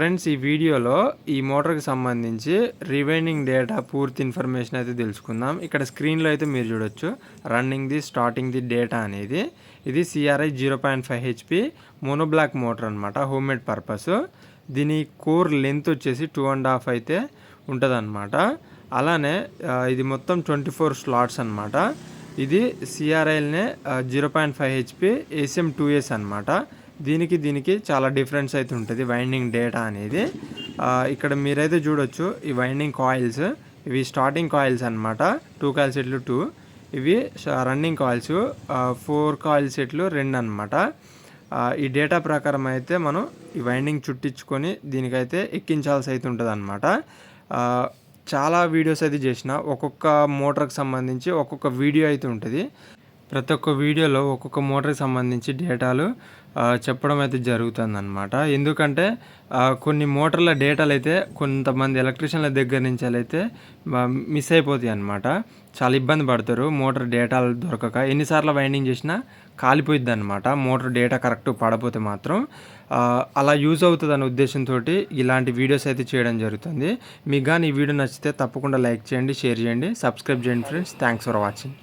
Friends ఈ వీడియోలో ఈ మోటార్కి సంబంధించి రివైండింగ్ డేటా పూర్తి ఇన్ఫర్మేషన్ అయితే తెలుసుకుందాం. ఇక్కడ స్క్రీన్లో అయితే మీరు చూడొచ్చు running the starting the data అనేది. ఇది CRI 0.5 HP మోనోబ్లాక్ మోటార్ అనమాట, హోమ్ మేడ్ పర్పస్. దీని కోర్ లెంత్ వచ్చేసి 2.5 అయితే ఉంటుందన్నమాట. అలానే ఇది మొత్తం 24 స్లాట్స్ అనమాట. ఇది CRIనే 0.5 HP ACM 2S అనమాట. దీనికి చాలా డిఫరెన్స్ అయితే ఉంటుంది వైండింగ్ డేటా అనేది. ఇక్కడ మీరైతే చూడొచ్చు ఈ వైండింగ్ కాయిల్స్, ఇవి స్టార్టింగ్ కాయిల్స్ అనమాట. 2 కాయిల్ సెట్లు 2, ఇవి రన్నింగ్ కాయిల్స్ 4 కాయిల్ సెట్లు 2 అనమాట. ఈ డేటా ప్రకారం అయితే మనం ఈ వైండింగ్ చుట్టించుకొని దీనికైతే ఎక్కించాల్సి అయితే ఉంటుంది అనమాట. చాలా వీడియోస్ అయితే చేసిన, ఒక్కొక్క మోటార్కి సంబంధించి ఒక్కొక్క వీడియో అయితే ఉంటుంది. ప్రతి ఒక్క వీడియోలో ఒక్కొక్క మోటార్కి సంబంధించి డేటాలు చెప్పడం అయితే జరుగుతుందన్నమాట. ఎందుకంటే కొన్ని మోటార్ల డేటాలు అయితే కొంతమంది ఎలక్ట్రీషియన్ల దగ్గర నుంచి అయితే మిస్ అయిపోతాయి అన్నమాట. చాలా ఇబ్బంది పడతారు మోటార్ డేటాలు దొరకక. ఎన్నిసార్లు వైండింగ్ చేసినా కాలిపోయిద్ది అనమాట మోటార్ డేటా కరెక్ట్ పడపోతే మాత్రం. అలా యూజ్ అవుతుంది అనే ఉద్దేశంతో ఇలాంటి వీడియోస్ అయితే చేయడం జరుగుతుంది. మీకు కానీ ఈ వీడియో నచ్చితే తప్పకుండా లైక్ చేయండి, షేర్ చేయండి, సబ్స్క్రైబ్ చేయండి ఫ్రెండ్స్. Thanks for watching.